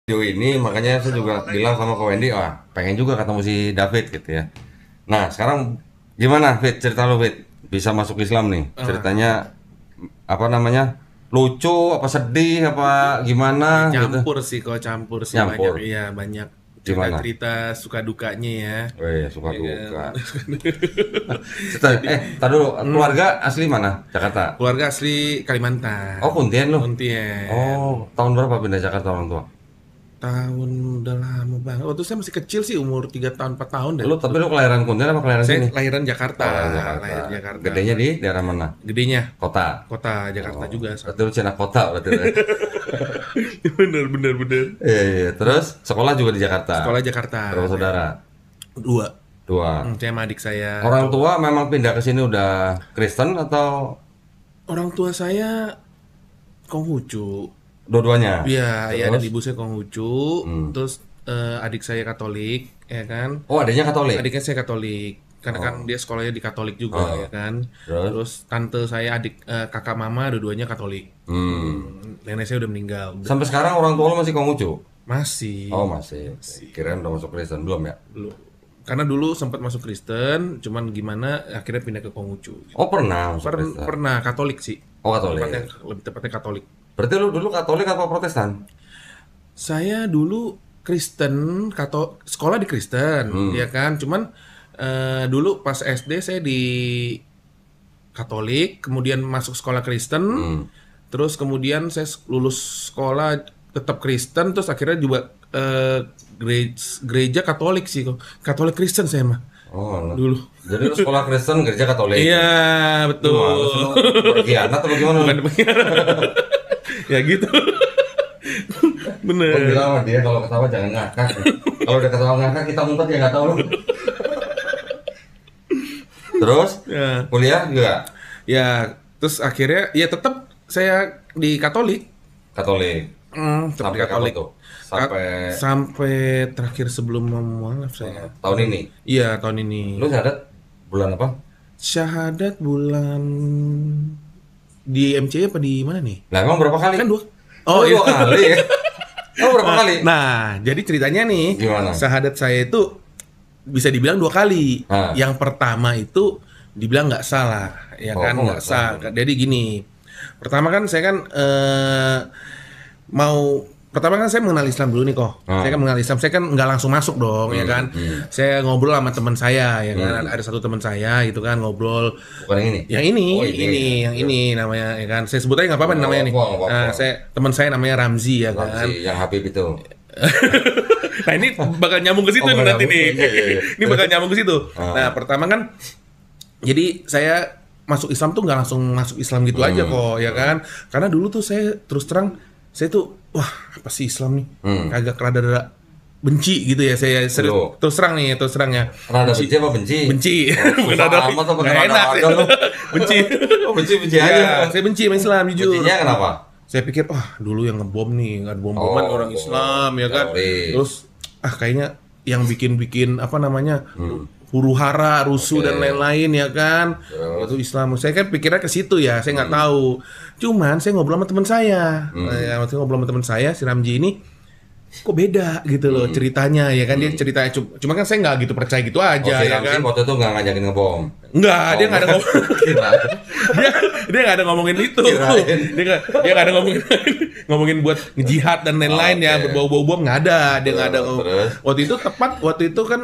video ini, makanya saya juga bilang sama Ko Wendy, wah pengen juga ketemu si David gitu ya. Nah sekarang gimana Fit, cerita lu Fit, bisa masuk Islam nih, ceritanya apa namanya, lucu apa sedih apa gimana gitu? Campur sih Nyampur banyak gimana? cerita-cerita suka dukanya ya. Oh iya, suka Ya kan? duka. Tar dulu, keluarga asli mana? Jakarta? Keluarga asli Kalimantan. Oh Kuntien lu? Kuntien. Oh, tahun berapa pindah Jakarta orang tua? Tahun udah lama banget. Waktu saya masih kecil sih, umur 3 tahun 4 tahun deh. Tapi lu kelahiran Kuntien apa kelahiran Saya sini? lahiran Jakarta. Oh, Jakarta. Lahir Jakarta. Gedenya di daerah mana? Gedenya Kota. kota Jakarta Oh, juga. berarti lu Cina kota berarti. Bener. Iya, iya. Terus sekolah juga di Jakarta. Sekolah Jakarta. Berapa saudara? Dua. Dua. Saya sama adik saya. Orang tua memang pindah ke sini udah Kristen atau Orang tua saya Konghucu. dua-duanya? Iya, ya dan Terus? ibu saya Konghucu, terus adik saya Katolik, ya kan? Oh, adanya Katolik. Adiknya saya Katolik, karena kan dia sekolahnya di Katolik juga, ya kan? Terus? Terus tante saya, kakak mama, dua-duanya Katolik. Nenek saya udah meninggal. Sampai sekarang orang tua lu masih Konghucu? Masih, Oh, masih. Kirain udah masuk Kristen belum ya? belum. Karena dulu sempat masuk Kristen, cuman gimana akhirnya pindah ke Konghucu. Oh, pernah masuk Kristen. Pernah Katolik sih. Oh, Katolik. Lebih tepatnya Katolik. Berarti lu dulu Katolik apa Protestan? Saya dulu Kristen, sekolah di Kristen, ya kan. Cuman dulu pas SD saya di Katolik, kemudian masuk sekolah Kristen, terus kemudian saya lulus sekolah tetap Kristen, terus akhirnya juga gereja Katolik sih, Katolik Kristen saya mah Oh, dulu. jadi lu sekolah Kristen, gereja Katolik. Iya betul. Gimana sih lu? Berkhianat atau bagaimana? Ya gitu. Gue Bener. bilang sama dia kalau ketawa jangan ngakak. Kalau udah ketawa ngakak kita mumpet ya nggak tahu lu. Terus Ya. kuliah juga Ya, terus akhirnya ya tetap saya di Katolik. Katolik. Tetap di Sampai kapan Katolik. tuh? Sampai Sampai terakhir sebelum mualaf saya. tahun ini. Iya, tahun ini. Lu syahadat bulan apa? Syahadat bulan di MCI apa di mana nih? Lah emang berapa kali? Kan dua. Oh, Oh, iya. dua kali. Ya? Oh, berapa kali? Nah, jadi ceritanya nih, Gimana? syahadat saya itu bisa dibilang dua kali. Ah. Yang pertama itu dibilang nggak salah, ya Oh, kan kok nggak nggak salah. Jadi gini, pertama kan saya kan pertama kan saya mengenal Islam dulu nih kok. Saya kan mengenal Islam, saya kan nggak langsung masuk dong, ya kan. Saya ngobrol sama teman saya, ya kan. Ada satu teman saya gitu kan ngobrol. Bukan yang ini. Yang ini, Oh, yang ini namanya, ya kan. Saya sebut aja nggak apa-apa Nggak namanya nih. apa-apa, nggak apa-apa. Teman saya namanya Ramzi, ya kan. Si yang Habib itu. Nah ini bakal nyambung ke situ Oh, nanti nyambung. nih. Iya. Ini bakal nyambung ke situ. Nah pertama kan, jadi saya masuk Islam tuh nggak langsung masuk Islam gitu aja kok, ya kan? Karena dulu tuh saya terus terang, saya tuh wah apa sih Islam nih? Kagak rada-rada benci gitu ya. Saya serius, Loh. terus terang ya. Rada benci apa benci? Benci. Oh, susah amat apa Nggak gimana enak. aja lu. Benci. Oh, benci Ya, aja. saya benci sama Islam jujur. Bencinya kenapa? Saya pikir, wah dulu yang ngebom nih, nggak bom-boman Oh, orang Islam ya kan. teroris. Terus kayaknya yang bikin apa namanya huru hara, rusuh dan lain-lain ya kan. Itu Islam. Saya kan pikirnya ke situ ya, saya nggak tahu. Cuman saya ngobrol sama teman saya, waktu ngobrol sama teman saya si Ramji ini, kok beda gitu loh ceritanya ya kan. Dia ceritanya cuma kan saya nggak gitu percaya gitu Oh, aja si ya Ramzi kan. waktu itu nggak ngajakin ngebom. Enggak, dia nggak ada ngomong. Kirain. dia nggak ada ngomongin itu. Kirain. Dia nggak ada ngomongin buat ngejihad dan lain-lain ya, Oke. berbau-bau bom nggak ada. Dia nggak ada ngomong. Terus? Waktu itu kan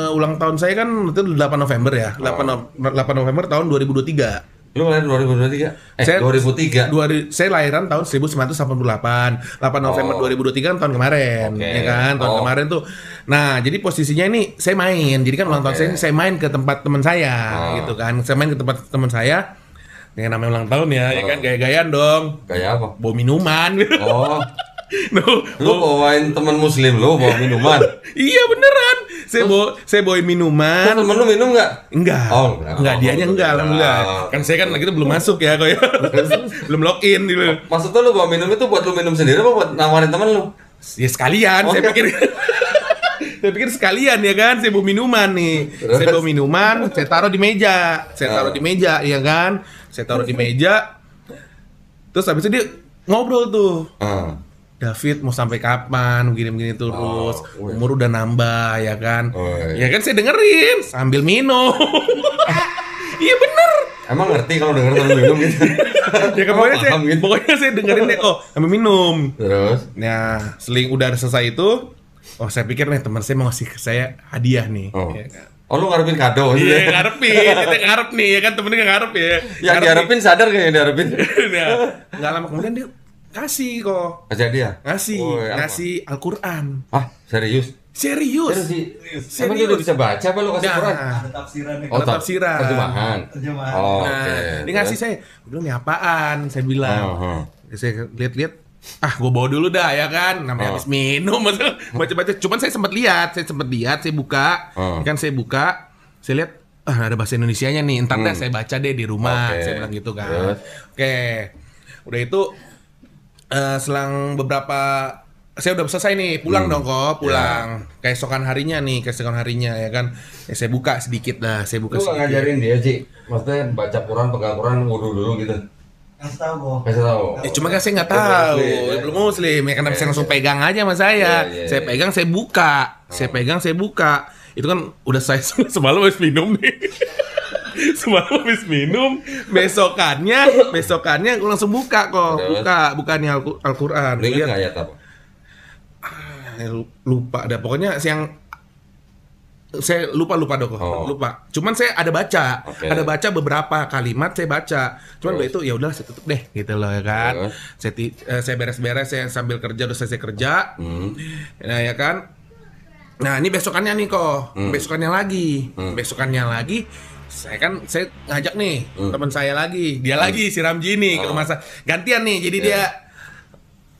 ulang tahun saya kan itu 8 November ya. 8 November tahun 2023. Lu lahir 2023? Saya 2003. Saya lahiran tahun 1988. 8 November 2023 kan tahun kemarin, Oke. ya kan? Tahun kemarin tuh. Nah, jadi posisinya ini saya main. Jadi kan ulang tahun saya main ke tempat teman saya, gitu kan. Saya main ke tempat teman saya dengan namanya ulang tahun ya, ya kan gaya-gayaan dong. Kayak apa? Bawa minuman. Oh, No, lu bawain teman muslim lu bawa minuman. iya beneran. Saya bawain minuman. Kok temen lu minum nggak? Enggak. Oh, Enggak, dianya enggak alhamdulillah. Kan saya kan lagi itu belum masuk ya kok ya. Belum login gitu. Maksudnya lu bawa minum itu buat lu minum sendiri apa buat nawarin temen lu? Ya sekalian, Oh, saya iya. pikir. Saya pikir sekalian ya kan, saya bawa minuman nih. Terus? Saya bawa minuman, saya taruh di meja. Ya kan. Saya taruh di meja. Terus habis itu dia ngobrol tuh. Ah. David mau sampai kapan begini-begini terus, umur udah nambah ya kan. Ya kan saya dengerin sambil minum. Iya bener. Emang ngerti kalau denger sambil minum gitu? Ya kan pokoknya saya dengerin deh, sambil minum. Terus? Nah, udah selesai itu, saya pikir nih teman saya mau ngasih ke saya hadiah nih. Ya kan? Oh, lu ngarepin kado? Iya, ngarepin. Kita ngarep nih, ya kan temennya ngarep ya. Yang diharapin sadar kayaknya diharapin. Nah, nggak lama kemudian dia kasih kok. Kasih hadiah? Ngasih Al-Quran. Ah, serius? Serius. Emang dia udah bisa baca apa lu kasih Quran? Ada tafsirannya. Ada tafsiran. Terjemahan. Oh, oke. Dia ngasih saya, belum nih apaan? Saya bilang. Saya lihat-lihat, gue bawa dulu dah ya kan. Namanya habis minum, baca-baca. Cuman saya sempat lihat, saya buka. Kan saya buka, saya lihat, ada bahasa Indonesianya nih. Entar deh saya baca deh di rumah. Saya bilang gitu kan. Oke. Udah itu, selang beberapa, saya udah selesai nih, pulang dong kok, pulang. Keesokan harinya ya kan. Saya buka sedikit dah, Lu nggak ngajarin dia sih, maksudnya baca Quran, pegang Quran, wudu dulu gitu? Kasih tahu. Cuma kan saya nggak tahu, belum muslim, ya kan bisa langsung pegang aja sama saya. Saya pegang, saya buka. Itu kan udah saya semalam habis minum nih. Semalam habis minum, besokannya aku langsung buka kok. Bukannya Al-Quran. Lihat nggak ayat apa? Lupa ada, pokoknya yang saya lupa dong. Lupa. Cuman saya ada baca beberapa kalimat saya baca. Cuman udah itu ya udah saya tutup deh gitu loh ya kan. Saya beres-beres, saya sambil kerja, udah selesai kerja. Nah ya kan. Nah ini besokannya nih kok. Besokannya lagi. Saya ngajak nih teman saya lagi. Dia lagi si Ramji nih ke rumah saya. Gantian nih. Jadi dia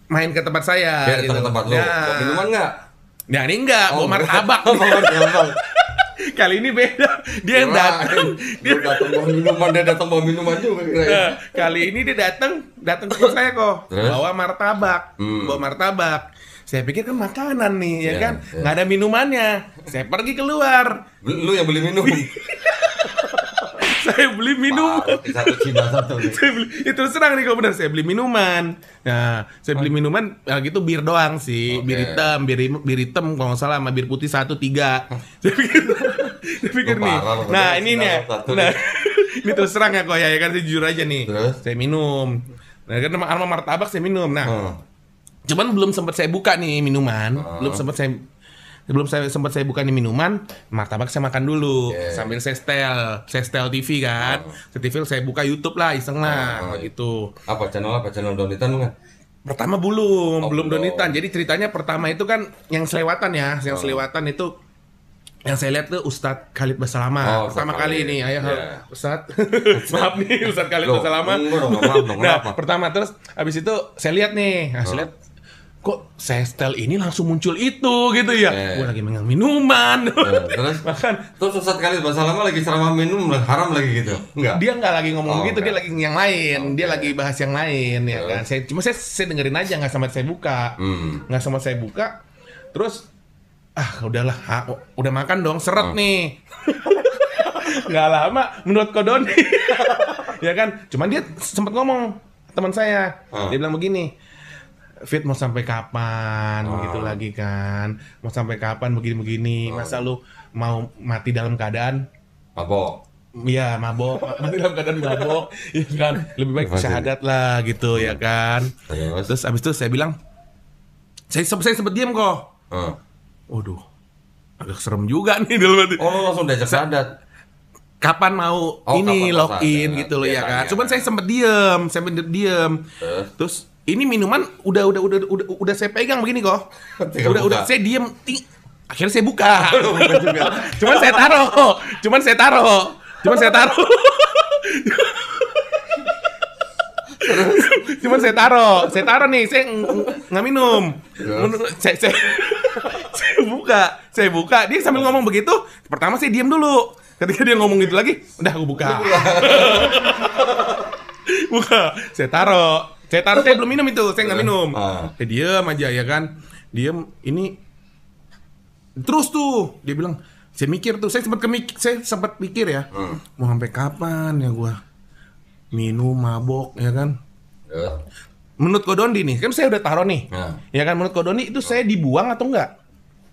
main ke tempat saya. Dia datang ke tempat lu. Bawa minuman nggak? Nah ini enggak, bawa martabak. Kali ini beda. Dia yang datang. Dia datang bawa minuman juga kira-kira. Kali ini dia datang ke tempat saya kok. Bawa martabak. Saya pikir kan makanan nih, ya kan? Nggak ada minumannya. Saya pergi keluar. Lu yang beli minum? Saya beli minum. Satu Cina satu. Itu serang nih kalau benar, saya beli minuman. Nah, saya beli minuman gitu bir doang sih, bir hitam kalau nggak salah sama bir putih 1 3. Saya pikir nih. Nah, ini nih. Nah, ini terus serang ya kok ya kan, saya jujur aja nih. Saya minum. Nah, kan sama martabak saya minum. Nah, cuman belum sempat saya buka nih minuman, belum sempat saya buka nih minuman, martabak saya makan dulu sambil saya setel TV kan. TV saya buka YouTube lah, iseng lah gitu. Apa channel Donitan kan? Pertama belum Donitan. Jadi ceritanya pertama itu kan yang selewatan ya, selewatan itu yang saya lihat tuh Ustadz Khalid Basalamah. Pertama kali ini Ustadz. Maaf nih Ustadz Khalid Basalamah. Nah, pertama terus habis itu saya lihat nih, saya lihat kok saya setel ini langsung muncul itu gitu ya. Gue lagi megang minuman. Terus makan. Terus Ustadz Khalid Basalamah lagi ceramah minum haram lagi gitu. Enggak. Dia enggak lagi ngomong gitu, dia lagi yang lain. Dia lagi bahas yang lain ya kan. Saya dengerin aja, enggak sama saya buka. Enggak sama saya buka. Terus udahlah, udah makan dong, seret nih. Nggak lama menurut Kodoni. Ya kan. Cuman dia sempat ngomong, teman saya. Dia bilang begini, Fit mau sampai kapan begitu lagi kan? Mau sampai kapan begini-begini? Masa lu mau mati dalam keadaan mabok? Iya, mabok. Mati dalam keadaan mabok, ya kan? Lebih baik syahadat lah gitu ya kan? Terus abis itu saya bilang, saya sempat diam kok. Waduh, agak serem juga nih dalam hati. Oh, langsung diajak syahadat. Kapan mau ini login gitu loh ya kan? Cuman saya sempat diam. Terus ini minuman udah saya pegang begini kok. Udah saya diem. Akhirnya saya buka. Cuman saya taruh. Saya taruh nih, saya nggak minum. Saya buka. Dia sambil ngomong begitu. Pertama saya diam dulu. Ketika dia ngomong gitu lagi, udah aku buka. Saya taruh, saya belum minum itu, saya nggak minum. Saya diam aja ya kan, diam. Ini terus tuh dia bilang, saya mikir tuh, saya sempat pikir ya, mau sampai kapan ya gua minum mabok ya kan. menurut Kodondi nih, kan saya udah taruh nih. Nah. Ya kan, menurut Kodondi itu saya dibuang atau enggak?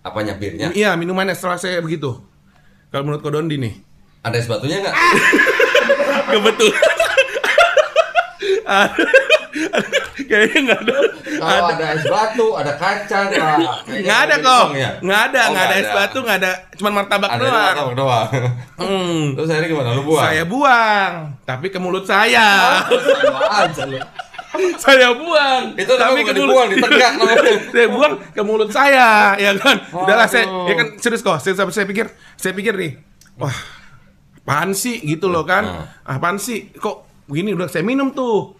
Apanya birnya? Iya, minumannya setelah saya begitu. Kalau menurut Kodondi nih. Ada es batunya nggak? Kebetulan. Kayaknya nggak ada. Kalau ada es batu, ada kacang, Nggak ada kok. Ya? Nggak ada, Oh, nggak ada es batu, nggak ada. Cuman martabak Ada doang. martabak doang. Terus akhirnya gimana? Lu buang? Saya buang, tapi ke mulut saya. Sama aja lu. Saya buang. Itu tapi bukan dibuang, ditegak namanya. Saya buang ke mulut saya, ya kan. Udahlah saya, Aduh. ya kan serius kok. Saya pikir nih, wah, apaan sih gitu loh kan? Apaan sih? Kok begini udah saya minum tuh.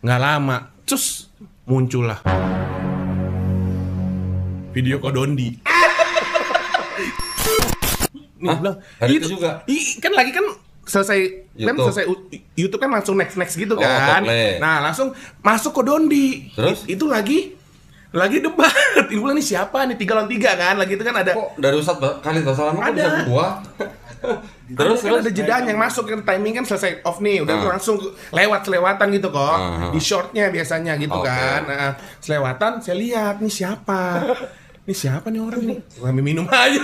Nggak lama, cus muncullah video Kodondi. Nih, bilang, hari itu juga? Kan lagi kan selesai YouTube. YouTube kan langsung next gitu Oh, kan. autoplay. Nah, langsung masuk Kodondi. Terus? Itu lagi debat. Ini bulan nih siapa nih 3 lawan 3 kan? Lagi itu kan ada Kok dari Ustadz kali Salam kok Ada. bisa buang? Terus kan ada jedanya yang masuk kan, timing kan selesai off nih, udah langsung selewatan gitu kok. Di shortnya biasanya gitu Oke. kan. Nah, selewatan saya lihat nih siapa. Ini siapa nih orang nih? Gua ambil minum aja.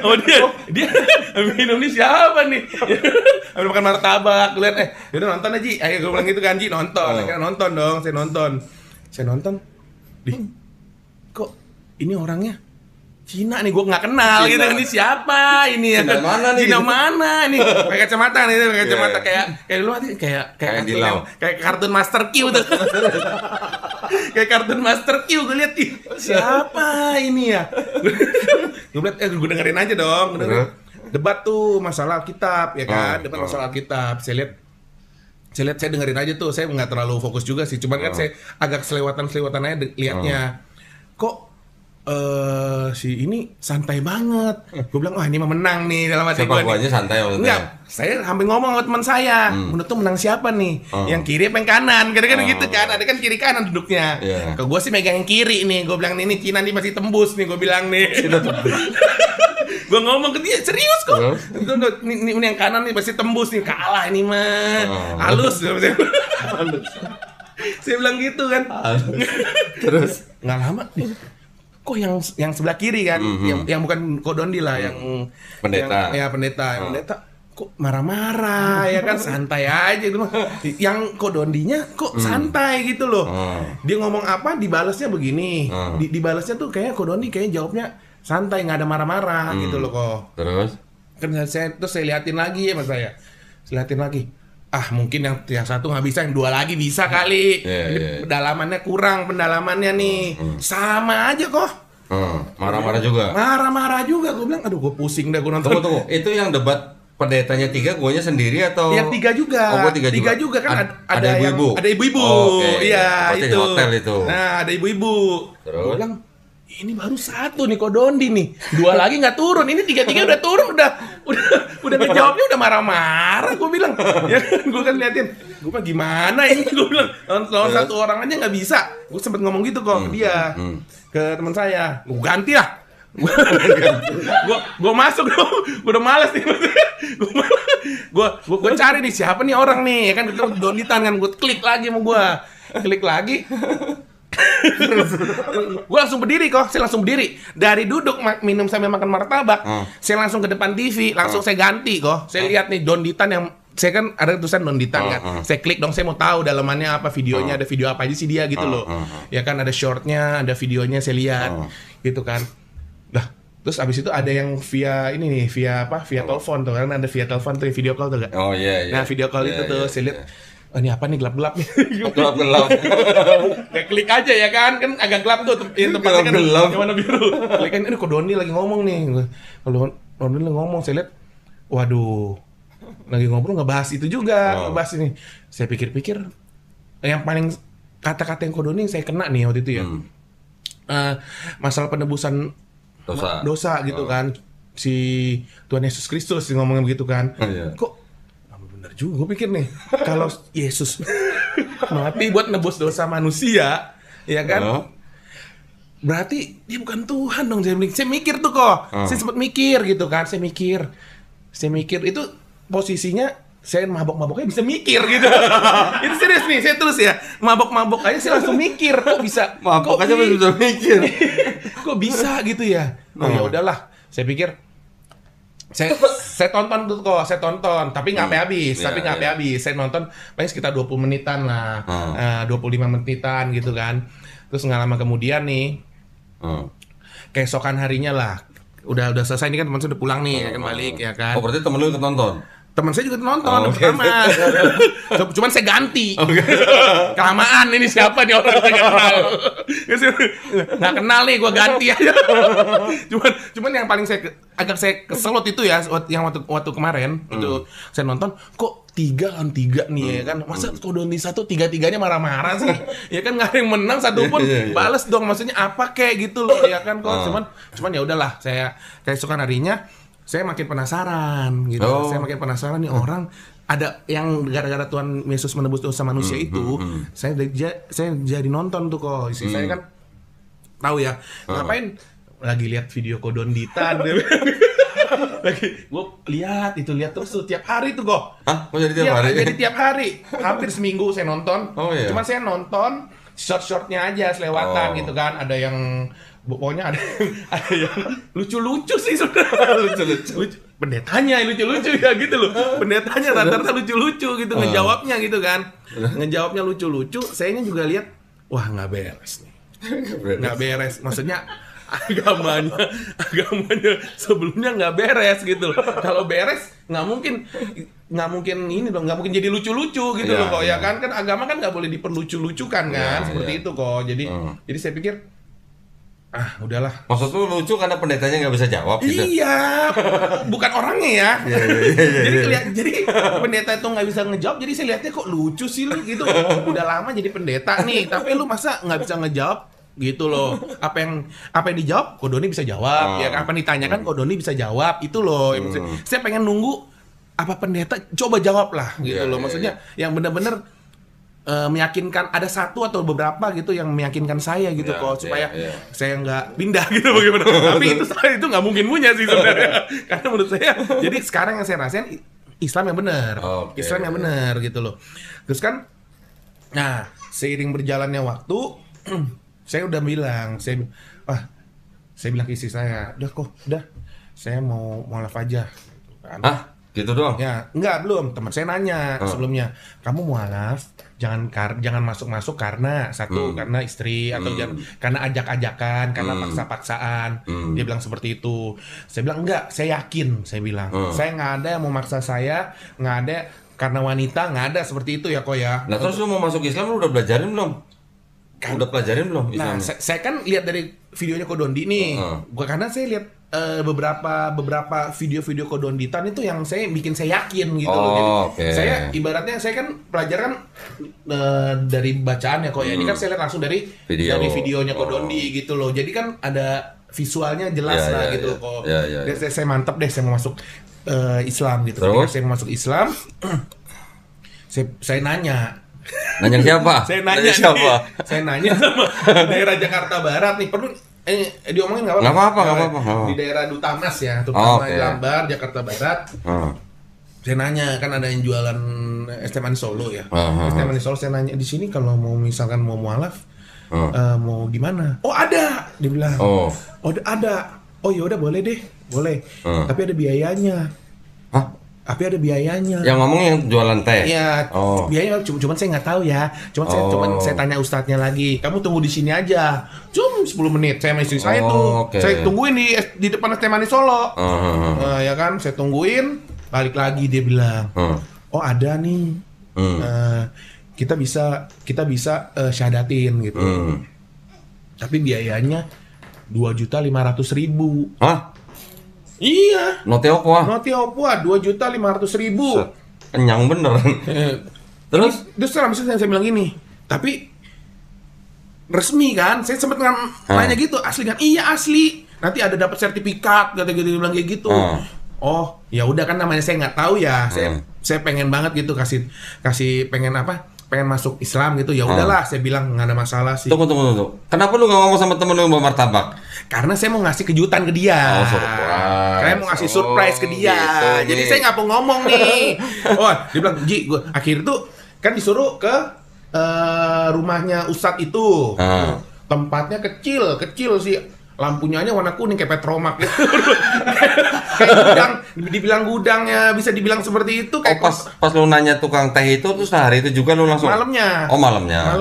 Oh dia ambil minum nih siapa nih? Ambil makan martabak. Gue liat, yaudah nonton aja. Ayo gue bilang gitu kan, Ji, nonton. Akhirnya nonton dong, saya nonton. Kok ini orangnya Cina nih, gue nggak kenal Cina. gitu. Ini siapa ini ya Cina kan? mana nih? Cina mana nih? Pakai kacamata nih, pakai kacamata Iya. kayak dulu hati kayak Kayak kartun Dilau. kayak kartun Master Q tuh. Kayak kartun Master Q, gue lihat ih siapa ini ya? Gue lihat gue dengerin aja dong. Debat tuh masalah Alkitab ya kan? Debat masalah Alkitab. Saya dengerin aja tuh. Saya nggak terlalu fokus juga sih. Cuman kan saya agak selewatan aja liatnya. Kok si ini santai banget. Gue bilang, wah ini mah menang nih dalam hati Siapa gue. guanya santai maksudnya? Enggak, saya hampir ngomong sama teman saya. Menurut tuh menang siapa nih? Yang kiri apa yang kanan? Kadang-kadang gitu kan. Ada kan kiri kanan duduknya. Iya. Kalau gue sih megang yang kiri nih. Gue bilang ini Cina nih masih tembus nih. Gue bilang nih. Gue ngomong ke dia serius kok. Ini yang kanan nih masih tembus nih. Kalah ini mah. Halus. Saya bilang gitu kan. Terus Nggak lama nih. Kok yang sebelah kiri kan, yang bukan Kodondi lah, yang Pendeta. yang pendeta kok marah-marah ya kan, santai aja gitu. Yang Kodondinya kok santai gitu loh. Dia ngomong apa dibalasnya begini. Dibalasnya tuh kayak Kodondi kayak jawabnya santai, nggak ada marah-marah gitu loh kok. Terus Kan saya liatin lagi ya mas saya. Saya liatin lagi. Ah mungkin yang satu nggak bisa, yang dua lagi bisa kali. Ini pendalamannya kurang, pendalamannya nih. Sama aja kok. marah-marah juga. Marah-marah juga. Gue bilang, aduh gue pusing dah gue nonton. Tunggu. Itu yang debat pendetanya 3, guanya sendiri atau? Yang 3 juga. Oh, gua 3 juga. 3 juga kan Ada ibu-ibu. Ada ibu-ibu. Oh, oke. Iya, Pasti di itu. hotel itu. Nah, ada ibu-ibu. Terus? Gue bilang, ini baru 1 nih Kodondi nih. 2 lagi nggak turun. Ini 3 udah turun, udah ngejawabnya udah marah-marah. Gue bilang, ya kan gue kan liatin. Gue bilang gimana ini? Gue bilang lawan 1 orang aja nggak bisa. Gue sempet ngomong gitu kok ke dia, ke teman saya. Gue ganti lah. Gue masuk dong. Gue udah malas nih. Gue cari nih siapa nih orang nih. Ya kan kita donitan kan. Gue klik lagi sama gue. Klik lagi. Gue langsung berdiri kok, saya langsung berdiri dari duduk minum sambil makan martabak, saya langsung ke depan TV, langsung saya ganti kok, saya lihat nih Donditan yang saya kan ada tulisan Donditan kan, saya klik dong, saya mau tahu dalamannya apa, videonya ada video apa aja sih dia gitu loh, ya kan ada shortnya, ada videonya saya lihat, gitu kan, lah terus abis itu ada yang via ini nih, via telepon tuh kan, ada via telepon tuh video call tuh gak? Oh iya. Nah video call itu tuh saya lihat. Oh, ini apa nih gelap-gelap nih? Gelap-gelap. Kayak klik aja ya kan agak gelap tuh tempatnya kan Gelap-gelap. yang warna biru. Klik kan ini kok Doni lagi ngomong nih. Kalau Doni lagi ngomong saya lihat, waduh, lagi ngobrol ngebahas itu juga, ngebahas ini. Saya pikir-pikir yang paling kata-kata yang Kodoni yang saya kena nih waktu itu ya. Masalah penebusan dosa gitu kan. Si Tuhan Yesus Kristus ngomongnya begitu kan. Kok juga gue pikir nih kalau Yesus mati buat nebus dosa manusia ya kan berarti dia bukan Tuhan dong. Saya mikir tuh kok saya sempat mikir gitu kan, saya mikir itu posisinya saya mabok-maboknya bisa mikir gitu. Itu serius nih, saya terus ya. Mabok-mabok aja saya langsung mikir, kok bisa. Mabok kok aja masih bisa mikir. kok bisa gitu ya. Oh ya udahlah, saya pikir saya tonton tuh kok, saya tonton, tapi nggak sampai habis, Iya, tapi nggak sampai iya. habis. Saya nonton paling sekitar 20 menitan lah, 25 menitan gitu kan. Terus nggak lama kemudian nih, keesokan harinya lah, udah selesai, ini kan teman saya udah pulang nih, ya kan balik ya kan. Oh, berarti temen lu ikut nonton? Teman saya juga nonton, oke. sama. Cuman saya ganti. Kelamaan ini siapa nih orang saya nggak kenal. Nggak kenal nih, gue ganti aja. cuman yang paling agak saya kesel waktu itu ya, yang waktu kemarin itu saya nonton, kok 3 lawan 3 nih ya kan. Masa Kodoni 1 3-3-nya marah-marah sih. Ya kan nggak ada yang menang satu pun. Bales dong, maksudnya apa kayak gitu loh ya kan kok. Cuman ya udahlah, saya keesokan harinya saya makin penasaran gitu. Saya makin penasaran nih orang ada yang gara-gara Tuhan Yesus menebus dosa manusia itu, saya jadi nonton tuh kok. Istri saya kan tahu ya, ngapain lagi lihat video Kodonditan. Lagi gue lihat terus tuh tiap hari tuh kok. Hah? Kok jadi tiap hari? Jadi tiap hari, hampir seminggu saya nonton. Oh, iya. Cuman saya nonton short-shortnya aja selewatan gitu kan. Ada yang pokoknya ada yang lucu-lucu sih sudah. Lucu. Pendetanya lucu-lucu ya gitu loh. Pendetanya rata-rata lucu-lucu gitu ngejawabnya gitu kan. Ngejawabnya lucu-lucu, sayanya juga lihat wah nggak beres nih. Nggak beres. Maksudnya agamanya sebelumnya nggak beres gitu loh. Kalau beres nggak mungkin ini dong, nggak mungkin jadi lucu-lucu gitu loh kok ya kan agama kan nggak boleh diperlucu-lucukan kan seperti itu kok. Jadi saya pikir udahlah. Maksud lu lucu karena pendetanya nggak bisa jawab gitu? Iya, bukan orangnya ya. Jadi pendeta itu nggak bisa ngejawab, jadi saya lihatnya kok lucu sih lu gitu. Udah lama jadi pendeta nih, tapi lu masa nggak bisa ngejawab gitu loh. Apa yang dijawab, Kodoni bisa jawab. Ya apa yang ditanyakan, Kodoni bisa jawab. Itu loh. Saya pengen nunggu apa pendeta coba jawab lah gitu loh. Maksudnya yang benar-benar meyakinkan, ada satu atau beberapa gitu yang meyakinkan saya gitu kok, supaya saya nggak pindah gitu bagaimana. Tapi itu nggak mungkin punya sih sebenarnya. Karena menurut saya, jadi sekarang yang saya rasain Islam yang benar, Islam yang benar gitu loh. Terus kan, nah seiring berjalannya waktu, saya udah bilang, saya bilang ke istri saya, udah, saya mau mualaf aja. Hah? Gitu doang? Ya, enggak, belum. Teman saya nanya sebelumnya, kamu mualaf jangan masuk karena karena istri, atau jangan karena ajak-ajakan, karena paksa-paksaan. Dia bilang seperti itu. Saya bilang enggak, saya yakin, saya bilang. Saya nggak ada yang mau maksa saya, nggak ada karena wanita, nggak ada seperti itu ya kok ya. Nah, terus lu mau masuk Islam, lu udah belajarin belum? Udah pelajarin belum Islam? Nah, saya kan lihat dari videonya Kodondi nih. Karena saya lihat beberapa video-video Kodonditan itu yang bikin saya yakin gitu loh. Jadi saya ibaratnya saya kan pelajaran dari bacaan ya kok ya. Ini kan saya lihat langsung dari videonya Kodondi gitu loh. Jadi kan ada visualnya jelas gitu kok. Dan saya mantap deh, saya mau masuk Islam gitu. Jadi saya mau masuk Islam. saya nanya siapa? Saya nanya sama daerah Jakarta Barat nih, perlu diomongin nggak apa-apa? Nggak apa-apa. Di daerah Duta Mas ya, terutama Lambar, Jakarta Barat. Saya nanya, kan ada yang jualan es teh manis Solo ya. Es teh manis Solo, saya nanya di sini kalau misalkan mau mualaf, mau gimana? Oh ada, dia bilang. Oh ada. Oh ya udah boleh deh, boleh. Tapi ada biayanya. Hah? Tapi ada biayanya. Yang ngomong yang jualan teh. Iya. Biayanya cuman saya nggak tahu ya. Cuman saya tanya ustadznya lagi. Kamu tunggu di sini aja. Cuma 10 menit. Saya sama istri saya tuh. Saya tungguin di depan es teh manis Solo. Ya kan, saya tungguin. Balik lagi dia bilang. Oh ada nih. Kita bisa syahadatin gitu. Tapi biayanya 2.500.000. Hah? Iya. Note Opwa. 2.500.000. Kenyang bener. Terus saya bilang gini, tapi resmi kan? Saya sempat nanya gitu, asli kan? Iya asli. Nanti ada dapat sertifikat, kata-kata dia bilang kayak gitu. Oh, ya udah kan, namanya saya nggak tahu ya. Saya pengen banget gitu kasih pengen masuk Islam gitu. Ya udahlah, saya bilang nggak ada masalah sih. Tunggu. Kenapa lu nggak ngomong sama temen lu yang bawa martabak? Karena saya mau ngasih kejutan ke dia. Saya mau ngasih surprise ke dia. Gitu, Jadi Mi. saya nggak mau ngomong nih. Oh, dia bilang, Ji, gua akhirnya tuh kan disuruh ke rumahnya Ustadz itu. Ah. Tempatnya kecil sih. Lampunya aja warna kuning kayak Petromak gitu. Kayak gudang, dibilang gudangnya bisa dibilang seperti itu Oh, kayak pas lu nanya tukang teh itu terus hari itu juga lu langsung malamnya. Oh, malamnya.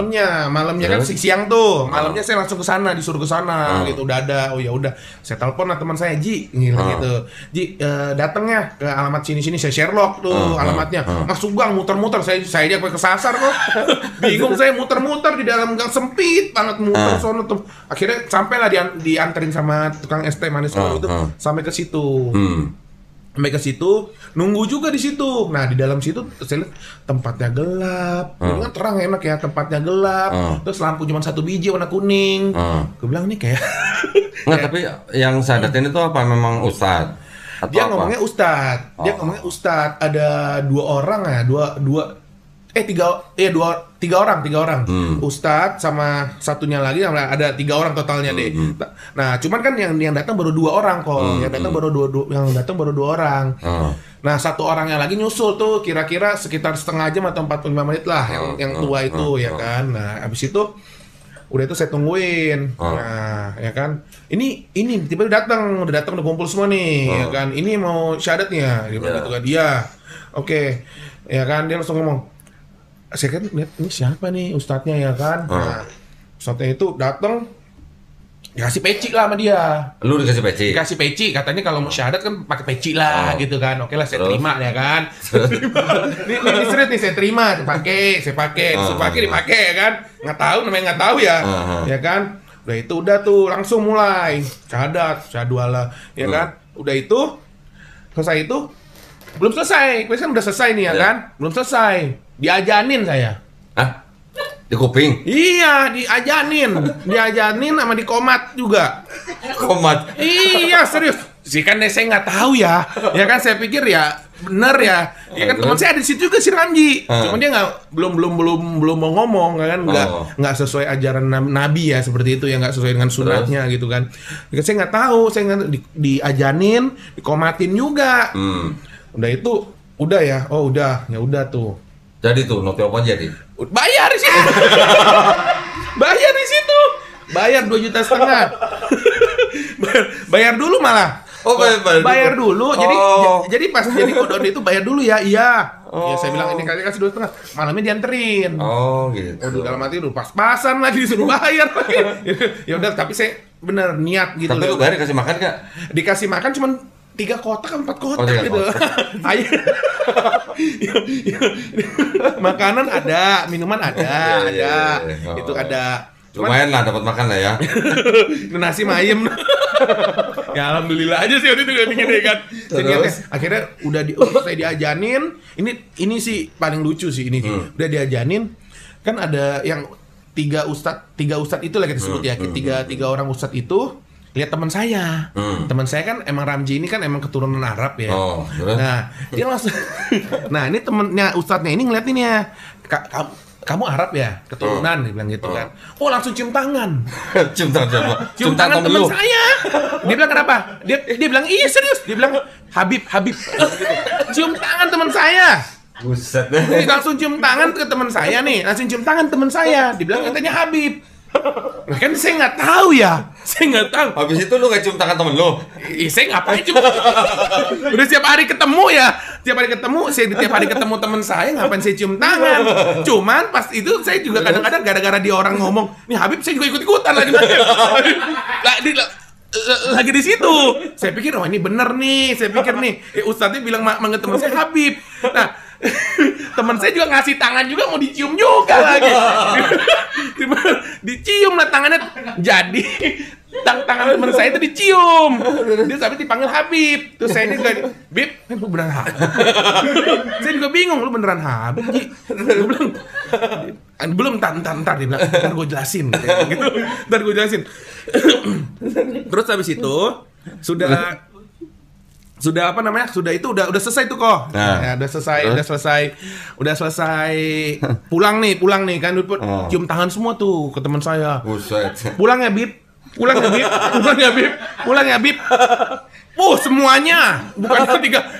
Malamnya kan Terus? siang tuh. Malamnya saya langsung ke sana, disuruh ke sana gitu. Udah ada. Oh ya udah. Saya telepon lah teman saya, Ji, gitu. Ji, datang ya ke alamat sini-sini, saya Sherlock tuh alamatnya. Masuk gang muter-muter, saya dia kesasar kok. Bingung saya muter-muter di dalam gang sempit banget muter sono tuh. Akhirnya sampailah dianterin sama tukang es teh manis itu sampai ke situ. Sampai ke situ, nunggu juga di situ. Nah, di dalam situ saya lihat tempatnya gelap. Ini kan terang enak ya, tempatnya gelap. Terus lampu cuma satu biji warna kuning. Gue bilang nih kayak Nggak, tapi yang sadatin itu apa memang Ustadz? Atau dia apa? ngomongnya Ustadz. Dia ngomongnya Ustadz. Ada tiga orang. Ustadz sama satunya lagi ada 3 orang totalnya deh. Nah, cuman kan yang datang baru 2 orang kok. Yang datang baru 2 orang. Nah, 1 orangnya lagi nyusul tuh kira-kira sekitar setengah jam atau 45 menit lah yang tua itu ya kan. Nah, habis itu udah itu saya tungguin. Nah, ya kan. Ini tiba-tiba udah datang udah kumpul semua nih, ya kan. Ini mau syahadat nih ya, gitu kan. Iya. Oke. Ya kan, dia langsung ngomong, saya kan lihat ini siapa nih ustadznya ya kan. Nah, ustadznya itu datang dikasih peci lah sama dia. Lu dikasih peci? Dikasih peci, katanya kalau mau syahadat kan pakai peci lah gitu kan. Oke lah, saya Terus? terima ya kan. Ini serius nih, saya terima, saya pakai dipakai ya kan. Nggak tahu ya. Ya kan. Udah itu udah tuh langsung mulai syahadat, syahadwala ya kan. Udah itu selesai itu belum selesai. Kan udah selesai nih ya kan. Belum selesai. Diajanin saya. Hah? Di kuping? Iya, diajanin sama dikomat juga. Komat? Iya, serius. Sih kan saya nggak tahu ya. Ya kan saya pikir ya bener ya. Ya kan teman saya ada di situ juga si Ramji. Cuma dia belum mau ngomong kan nggak sesuai ajaran Nabi ya seperti itu ya, nggak sesuai dengan sunatnya gitu kan. Ya, saya nggak tahu, saya nggak diajanin, dikomatin juga. Udah itu udah ya. Oh, udah. Ya udah tuh. Jadi tuh note apa jadi? Bayar di situ. Bayar 2,5 juta. Bayar dulu malah. Oh, bayar dulu. Jadi pas jadi kodon itu bayar dulu ya. Iya. Ya saya bilang ini kasih 2,5. Malamnya dianterin. Oh, gitu. Waduh, dalam hati udah pas-pasan lagi disuruh bayar lagi. Ya udah, tapi saya bener niat gitu. Tapi lu bayar dikasih makan gak? Dikasih makan cuman 3 kotak, 4 kotak 3 gitu. Ayo. Makanan ada, minuman ada, Iya. Itu ada. Lumayan lah dapat makan lah ya. Nasi mayem. Ya alhamdulillah aja sih waktu itu gak bikin kan. Akhirnya udah saya diajanin. Ini sih paling lucu sih ini. Udah diajanin. Kan ada yang 3 ustadz itu lah kita sebut ya. Tiga orang ustadz itu lihat teman saya. Teman saya kan emang Ramji ini kan emang keturunan Arab ya. Nah, dia langsung nah, ini temennya ustadznya ini ngeliatin ya. Kamu Arab ya? Keturunan, dia bilang gitu kan. Oh, langsung cium tangan. Cium tangan siapa? Cium tangan teman saya. Dia bilang kenapa? Dia bilang iya serius. Dia bilang Habib. Cium tangan teman saya. Buset. Dia langsung cium tangan ke teman saya nih. Langsung cium tangan teman saya. Dibilang katanya Habib. Nah, kan saya nggak tahu ya. Saya nggak tahu. Habis itu lu gak cium tangan temen lu? Saya ngapain cium? Udah setiap hari ketemu ya. Tiap hari ketemu teman saya, ngapain saya cium tangan? Cuman pas itu saya juga kadang-kadang gara-gara dia orang ngomong, nih Habib, saya juga ikut-ikutan lagi. Lagi di situ. Saya pikir, oh ini bener nih. Saya pikir nih, ustadznya bilang manggil teman saya Habib. Nah, teman saya juga ngasih tangan juga mau dicium juga lagi. Dicium lah tangannya. Jadi tangan teman saya itu dicium. Dia sampai dipanggil Habib. Terus saya ini juga, Bib, lu beneran Habib? Saya juga bingung, lu beneran Habib? Gue bilang, belum, ntar dia bilang, ntar gue jelasin gitu. Ntar gue jelasin. Terus habis itu sudah apa namanya? Sudah itu udah selesai tuh kok. Ya, udah selesai. Pulang nih kan cium tangan semua tuh ke teman saya. Buset. Pulang ya Bib. Wah, Oh semuanya, bukan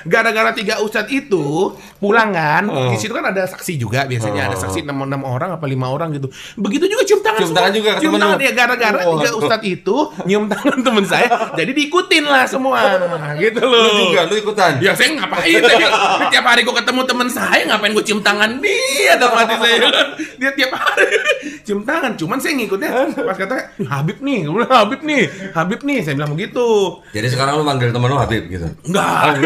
gara-gara 3 ustadz itu pulang kan, di situ kan ada saksi juga biasanya ada saksi 6 orang apa 5 orang gitu. Begitu juga cium tangan. Cium tangan juga ke cium temen tangan lu? ya gara-gara 3 ustadz itu nyium tangan temen saya, jadi diikutin lah semua, gitu Lu loh. juga, lu ikutan. Ya saya ngapain? Tiap hari gue ketemu temen saya ngapain gue cium tangan dia, dalam hati saya kan. Dia tiap hari cium tangan, cuman saya ngikutnya pas kata Habib nih, gue bilang Habib nih, saya bilang begitu. Jadi sekarang lu manggil temen lu Habib gitu. Enggak.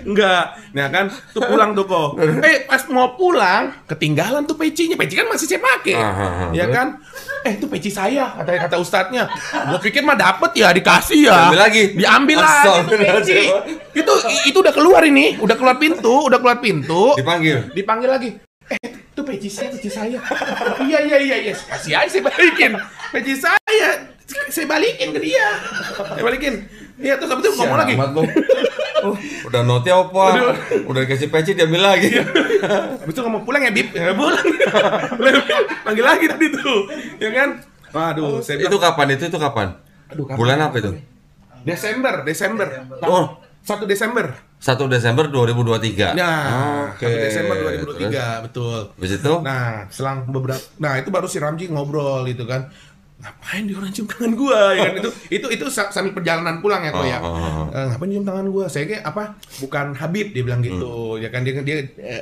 Enggak. Nah kan, tuh pulang tuh kok. Pas mau pulang, ketinggalan tuh pecinya. Peci kan masih saya pakai. Ya kan? Itu peci saya, kata ustadznya. Gue pikir mah dapet ya, dikasih ya. Diambil lagi. Diambil lagi tuh peci. Itu udah keluar ini, udah keluar pintu. Dipanggil lagi. Itu peci saya. Iya. Kasih aja saya balikin. Peci saya balikin ke dia. Iya, terus habis itu ngomong lagi. Udah noti apa? Udah dikasih peci diambil lagi. Habis itu ngomong pulang ya, Bib. Ya, pulang. Panggil lagi tadi tuh. Ya kan? Waduh, saya Itu kapan? Itu kapan? Aduh, kapan? Bulan apa itu? Desember. Oh, 1 Desember. 1 Desember 2023. Nah, Oke. 1 Desember 2023, Terus? betul. Habis itu? Nah, selang beberapa, itu baru si Ramji ngobrol gitu kan. Ngapain dia orang cium tangan gua ya kan, itu sambil perjalanan pulang ya kok ya. Ngapain cium tangan gua? Saya kayak apa? Bukan Habib, dia bilang gitu. Ya kan dia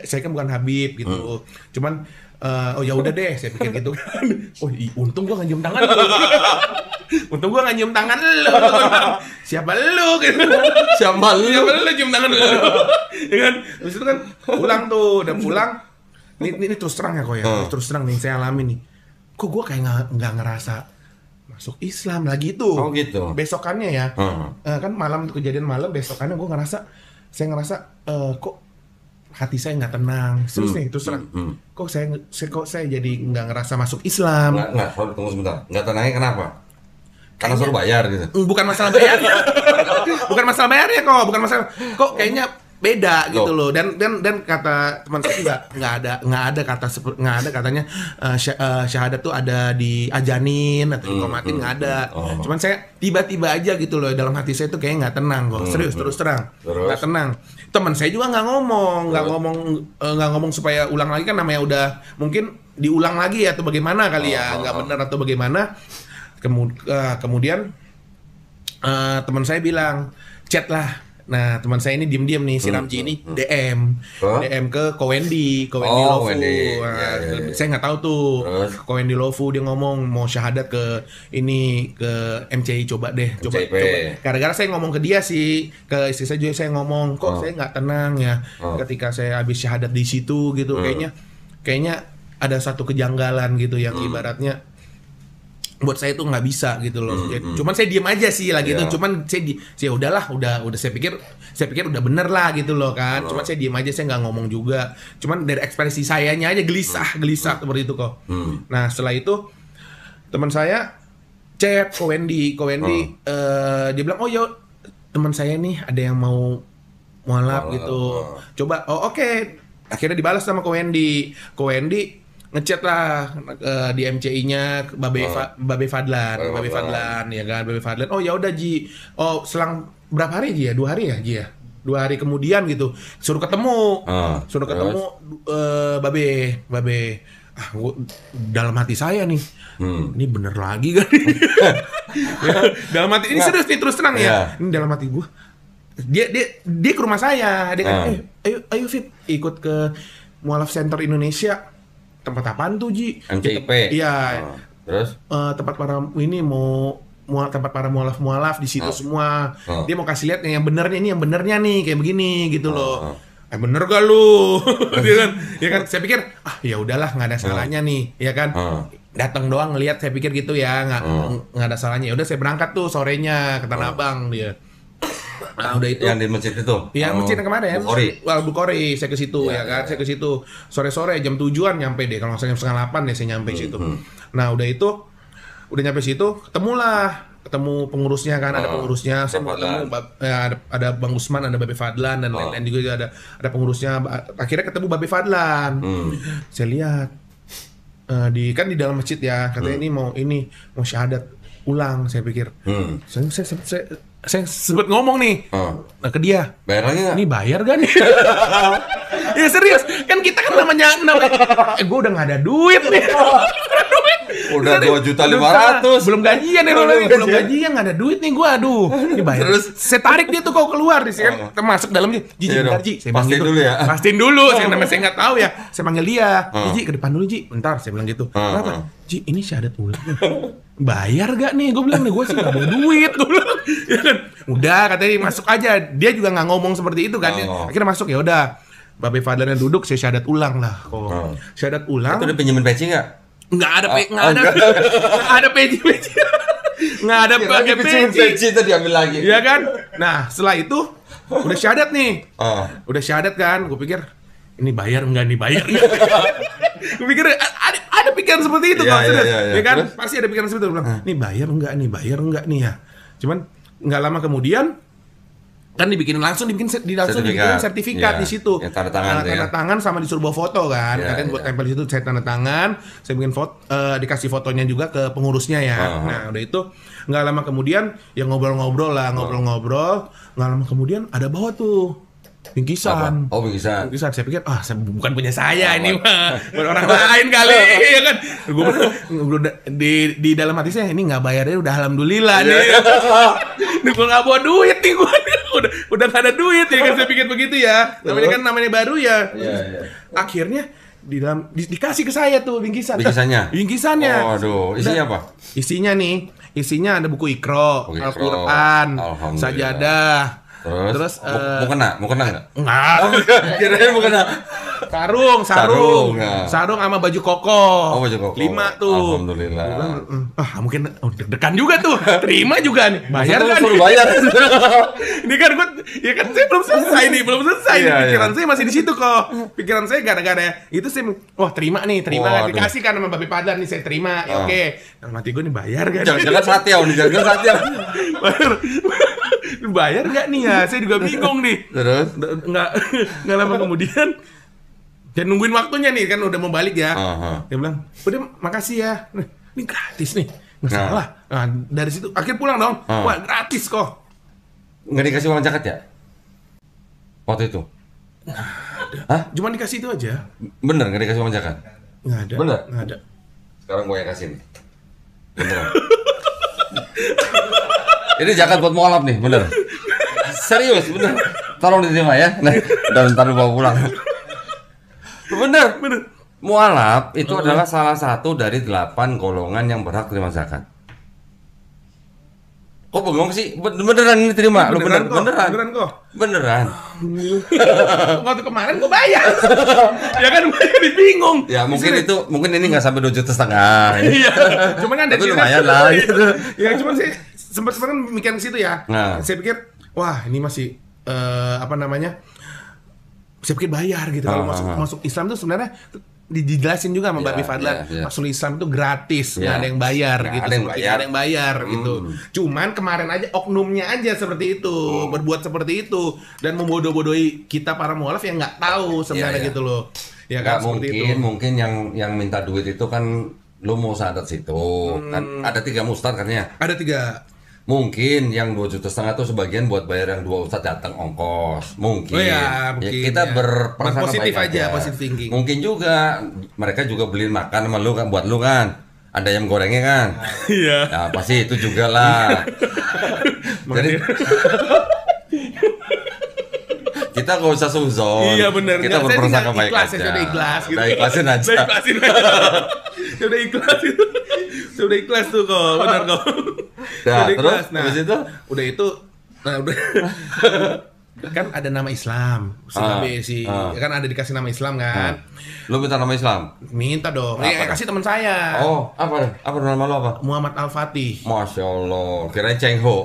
saya kan bukan Habib gitu. Cuman oh ya udah deh, saya pikir gitu kan. Oh, untung gua enggak cium tangan lu. Untung gua enggak cium tangan lu. Siapa lu gitu. Siapa lu? Cium tangan lu. Ya kan? Terus itu kan pulang tuh, udah pulang. Ini terus terang ya kok ya. Terus terang nih saya alami nih. Kok gue kayak nggak ngerasa masuk Islam lagi tuh. Oh gitu. Besokannya ya, kan malam kejadian malam, besokannya gue saya ngerasa kok hati saya nggak tenang. Terus nih, terus terang, kok saya jadi nggak ngerasa masuk Islam. Nggak, sorry, tunggu sebentar. Nggak tenangnya kenapa? Karena suruh bayar gitu. Bukan masalah bayarnya, bukan masalah bayarnya kok kayaknya beda gitu loh. Dan kata teman saya juga nggak ada katanya syahadat tuh ada diajanin atau dikomatin, nggak ada. Cuman saya tiba-tiba aja gitu loh, dalam hati saya tuh kayak nggak tenang kok. Serius, terus terang nggak tenang. Teman saya juga nggak ngomong supaya ulang lagi, kan namanya udah mungkin diulang lagi atau bagaimana kali ya, nggak benar atau bagaimana. Kemudian teman saya bilang chat lah. Nah, teman saya ini diem-diem nih, si Ramji ini DM ke Kowendi Lofu. Ya. Saya nggak tahu tuh. Kowendi Lofu dia ngomong mau syahadat ke MCI, coba deh, coba. Gara-gara saya ngomong ke dia sih, ke istri saya juga saya ngomong, kok saya nggak tenang ya ketika saya habis syahadat di situ gitu. Kayaknya ada satu kejanggalan gitu yang ibaratnya buat saya tuh nggak bisa gitu loh. Cuman saya diem aja sih lagi itu. Cuman saya udahlah, udah saya pikir udah bener lah gitu loh kan. Cuman saya diem aja, saya nggak ngomong juga. Cuman dari ekspresi sayanya aja gelisah seperti itu kok. Nah setelah itu teman saya chat ke Wendy, dia bilang, oh ya teman saya nih ada yang mau mualaf gitu. Coba, oke. Akhirnya dibalas sama ke Wendy ngechat lah di MCI-nya Babe Fadlan ya kan, Babe Fadlan. Oh ya udah Ji. Oh selang berapa hari Ji ya? 2 hari ya Ji ya? 2 hari kemudian gitu suruh ketemu. Babe. Dalam hati saya nih. Ini bener lagi kan? Dalam hati ini serius nih, terus terang ya. Ini dalam hati gue. Dia ke rumah saya. Dia kan ayo Fit ikut ke Mualaf Center Indonesia. Tempat apaan tuh Ji? MCIP. Iya. Terus? Tempat para ini tempat para mualaf di situ semua. Dia mau kasih lihat yang benernya nih kayak begini gitu loh. Bener gak lu? Ya kan? Saya pikir ya udahlah, nggak ada salahnya nih, ya kan? Datang doang ngelihat, saya pikir gitu ya, nggak ada salahnya. Ya udah saya berangkat tuh sorenya ke Tanah Abang dia. Nah, udah itu. Yang di masjid itu. Yang masjid yang kemarin. Bukhari, saya ke situ ya kan. Saya ke situ sore-sore jam 7-an nyampe deh. Kalau nggak salah jam 7:30 ya saya nyampe situ. Nah, udah itu udah nyampe situ, ketemu pengurusnya kan, ada pengurusnya. Saya mau ketemu ada Bang Usman, ada Babe Fadlan dan lain-lain juga ada pengurusnya. Akhirnya ketemu Babe Fadlan. Saya lihat di dalam masjid ya, katanya ini mau syahadat ulang. Saya pikir. Saya sempat ngomong nih ke dia. Bayar lagi nggak? Ini bayar gak nih? Ya serius, kan kita kan namanya gue udah nggak ada duit nih. Udah 2.500.000. Belum gajian ya, belum gajian, nggak ada duit nih gue. Aduh, ini bayar. Terus? Saya tarik dia tuh kalau keluar nih, saya kan masuk dalam dia. Ji, Iya bentar dong. Ji. Saya Pastiin bilang gitu. dulu ya. Pastiin dulu. Saya nggak tahu ya. Saya panggil dia. Ji, ke depan dulu Ji. Bentar, saya bilang gitu. Kenapa? Ji, ini syahadat ulang. Bayar gak nih? Gue bilang nih, gue sih gak mau duit. Gue bilang, ya kan? Udah katanya masuk aja. Dia juga nggak ngomong seperti itu kan. Akhirnya masuk, ya udah. Babe Fadlannya duduk, saya syahadat ulang lah. Syahadat ulang. Itu udah pinjemin peci nggak? Nggak ada nggak ada peci. Nggak ada pakai peci. Itu diambil lagi. Ya kan? Nah, setelah itu udah syahadat nih. Udah syahadat kan? Gue pikir ini bayar enggak nih, bayar nggak? Gue pikir ada pikiran seperti itu Iya, kok, serius. iya. Ya kan? Terus? Pasti ada pikiran seperti itu. Gue bilang, "Nih bayar enggak nih ya?" Cuman nggak lama kemudian kan dibikin sertifikat Iya, di situ. yang tanda tangan tuh ya. Tanda tangan sama disuruh bawa foto kan. Iya, Katanya buat iya. tempel di situ, saya tanda tangan, saya bikin foto, dikasih fotonya juga ke pengurusnya ya. Nah, udah itu nggak lama kemudian ya ngobrol-ngobrol, nggak lama kemudian ada bawa tuh bingkisan. Apa? Oh, bingkisan. Bingkisan, saya pikir bukan punya saya ini mah, buat orang lain kali, ya kan. Gue di dalam hati saya, ini nggak bayarnya udah alhamdulillah nih. Nih gue nggak bawa duit nih, gue udah nggak ada duit ya kan, saya pikir begitu ya. Namanya baru ya. Iya. Akhirnya di dalam dikasih ke saya tuh bingkisan. Bingkisannya? Oh, aduh, isinya apa? Isinya ada buku Iqra, Buku Iqra, Al-Quran, Alhamdulillah. sajadah. Terus mau kena nggak? Enggak. Kirain mau kena. Sarung ya. sama baju koko. Oh, baju koko. 5 tuh. Alhamdulillah. Mungkin deg-degan juga tuh. Terima juga nih. Bayar kan? Suruh bayar. Ini kan gue, ya kan saya belum selesai nih. Iya, Pikiran iya. saya masih di situ kok. Pikiran saya gara-gara itu saya, terima Waduh. dikasih kan sama Babe Padlan nih, saya terima. Ya oke. Dalam hati gue nih, bayar kan? Jangan Satya, Bayar nggak nih ya? Saya juga bingung nih. Terus? Nggak lama kemudian, dan nungguin waktunya nih kan udah mau balik ya. Dia bilang, udah makasih ya. Ini gratis nih, nggak salah. Nah, dari situ akhir pulang dong. Wah, gratis kok. Nggak dikasih uang zakat ya? Waktu itu? Hah? Cuma dikasih itu aja. Bener nggak dikasih uang zakat? Nggak ada. Bener? Nggak ada. Sekarang gue yang kasih nih. Beneran. Ini zakat buat mualaf nih, bener. Serius, bener. Tolong diterima ya. Nah, ntar bawa pulang. Bener. Mualaf itu adalah salah satu dari 8 golongan yang berhak terima zakat. Kok bengong sih? Beneran ini terima? Lu beneran kok. Beneran. Waktu kemarin gue bayar. Ya kan, gue jadi bingung. Ya mungkin ini nggak sampai 2,5 juta. Iya. Cuma kan tapi lumayan lah. Gitu. Ya cuma sih sempat kan mikir ke situ ya. Nah. Saya pikir, wah ini masih saya pikir bayar gitu. Kalau masuk Islam tuh sebenarnya dijelasin juga sama Babe Fadlan, masuk Islam itu gratis, nggak ada yang bayar gitu, ada yang bayar gitu. Cuman kemarin aja oknumnya aja seperti itu, berbuat seperti itu dan membodoh-bodohi kita para mualaf yang nggak tahu sebenarnya gitu loh. Ya kan, mungkin yang minta duit itu kan lu mau syahadat situ. Kan ada 3 ustadz katanya. Ada 3. Mungkin yang 2,5 juta itu sebagian buat bayar yang 2 ustadz datang ongkos. Mungkin. Mungkin kita berprasangka positif baik aja, positive thinking. Mungkin juga mereka juga beliin makan sama lu kan, buat lu kan. Ada ayam gorengnya kan. Iya. Ya pasti itu juga lah. Jadi kita nggak usah suzon. Iya benar. Kita berprasangka baik aja. Sudah ikhlas gitu. Udah ikhlasin aja. Sudah ikhlas itu. Sudah ikhlas tuh kok, benar kok. Nah, terus habis itu udah kan ada nama Islam kan ada dikasih nama Islam kan. Lu minta nama Islam? Minta dong. Kasih teman saya. Oh, apa nama lu apa? Muhammad Al-Fatih. Masya Allah, kirain Cheng Ho.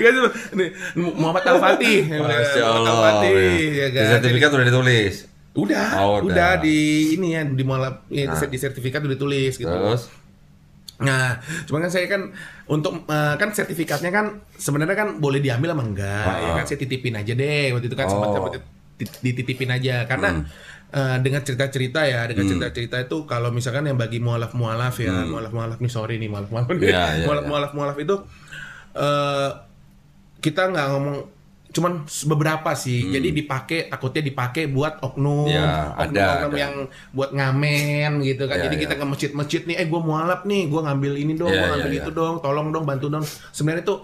Dikasih nih Muhammad Al-Fatih. Masya Allah. Ya kan? Di sertifikat udah ditulis. Udah di ini ya, di mualaf di sertifikat udah ditulis gitu. Terus? Nah, cuman kan saya kan untuk kan sertifikatnya kan sebenarnya kan boleh diambil apa enggak? Ya kan saya titipin aja deh waktu itu kan sempat dititipin aja karena dengan cerita-cerita ya, dengan cerita-cerita itu kalau misalkan yang bagi mualaf-mualaf ya, mualaf-mualaf nih, sorry nih mualaf-mualaf nih, Iya, iya, mualaf-mualaf itu kita nggak ngomong cuman beberapa sih, jadi dipakai, takutnya dipakai buat oknum, Ya, oknum ada. yang buat ngamen gitu kan. Ya, jadi ya. kita ke masjid-masjid nih, gue mualaf nih, gue ngambil ini dong, Ya, gue ngambil ya, itu ya. dong, tolong dong, bantu dong. Sebenarnya itu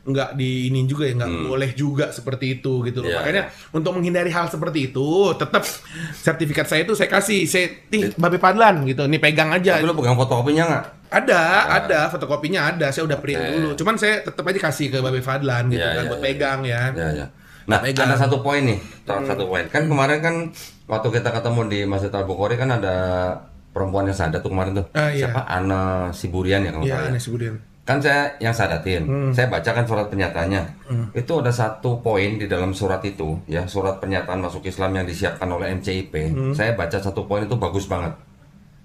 nggak diinin juga ya, nggak boleh juga seperti itu gitu loh. Ya, Makanya untuk menghindari hal seperti itu, tetap sertifikat saya itu saya kasih, Babe Padlan gitu, nih pegang aja. Tapi lu pegang fotokopinya nggak? Ada fotokopinya ada, saya udah print Oke. dulu. Cuman saya tetap aja kasih ke Babe Fadlan gitu Ya, kan ya, buat ya, pegang ya. Ya, ya. Nah, Pegang. ada satu poin nih, satu poin. Kan kemarin kan waktu kita ketemu di Masjid Al Bukhari kan ada perempuan yang sadat tuh kemarin tuh. Ah, iya. Siapa? Ana Siburian ya kalau nggak Iya, salah. aneh sebutin. Kan saya yang sadatin, saya bacakan surat pernyataannya. Itu ada satu poin di dalam surat itu, ya surat pernyataan masuk Islam yang disiapkan oleh MCIP. Saya baca satu poin itu bagus banget.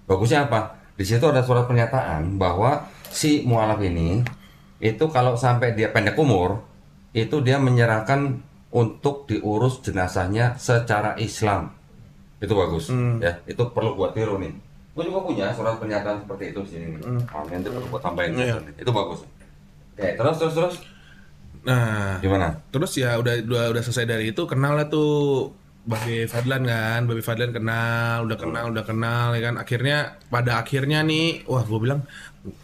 Bagusnya apa? Di situ ada surat pernyataan bahwa si mualaf ini itu kalau sampai dia pendek umur, itu dia menyerahkan untuk diurus jenazahnya secara Islam. Itu bagus, ya. Itu perlu buat tiru nih. Gue juga punya surat pernyataan seperti itu di sini nih. Nanti perlu buat tambahin. Iya. Itu bagus. Oke, terus Nah, gimana? terus ya udah selesai dari itu, kenal lah tuh Babe Fadlan kan. Babe Fadlan kenal, udah kenal ya kan. Akhirnya pada akhirnya nih, wah gue bilang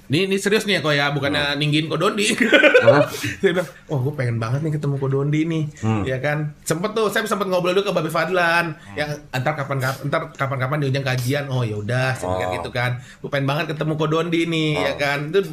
ini serius nih ya kok ya, bukannya ninggin Kodondi. Saya bilang, wah gue pengen banget nih ketemu Kodondi nih, ya kan. Saya sempet ngobrol dulu ke Babe Fadlan, yang entar kapan-kapan di ujung kajian, oh ya udah, saya pikir gitu kan. Gue pengen banget ketemu Kodondi nih, ya kan. Itu